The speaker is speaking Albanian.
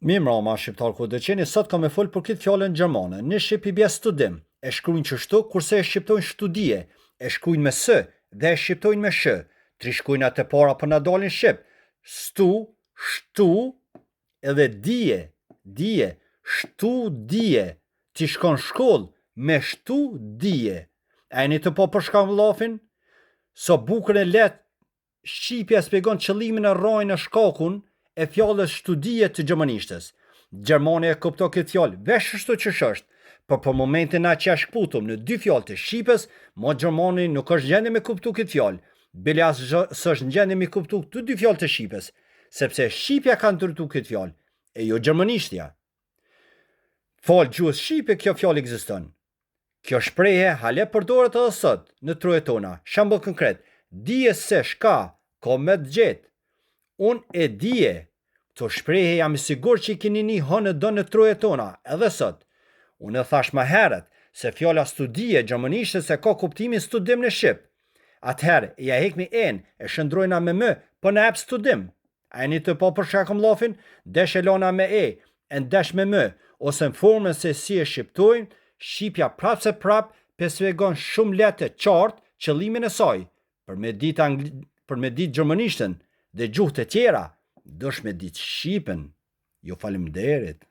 Mirë mbrëma, shqiptar ku do qeni, sot kam me fol për këtë fjalën gjermane. Në shqip i bie studim, e shkruajnë kështu kurse e shqiptojnë studie, e shkruajnë me s dhe e shqiptojnë me sh. Tri shkruajnat e para po na dalin shqip. Stu, shtu, edhe dije, shtu dije. Ti shkon shkollë me shtu dije. A jeni të po për shkallafin? So bukur e let shqipja shpjegon qëllimin e rrojë në shkakun e fjallës studie të gjermanishtës. Gjermani e kupto këtë fjallë vesh ashtu që është, por për momentin na që shkputum në dy fjallë të shqipës, mo gjermani nuk është gjendje me kuptu këtë fjallë, bile as s'është gjendje me kuptu të dy fjallë të shqipës, sepse shqipja ka ndërtu këtë fjallë, e jo gjermanishtja. Fal gjuhës shqipe kjo fjallë ekziston. Kjo shprehje hale përdoret edhe sot në trojet tona. Shembull konkret, dije se shka, ka me të gjetë. Unë e dije, këto shprehje jam i sigur që i keni një hënë do në trojet tona, edhe sot. Unë e thash më herët, se fjalla studie gjermanishtës e ka kuptimin studim në shqip. Atëherë, ja hekmi en, e shëndrojna me më, po në ep studim. A jeni të po për shakëm lafin, desh e lona me e ndesh me më, ose në formën se si e shqiptojnë, shqipja prap se prap, pesvegon shumë letë e qartë qëllimin e saj, për me ditë gjermanishtën dhe gjuhë të tjera, dosh me ditë shqipen. Ju faleminderit.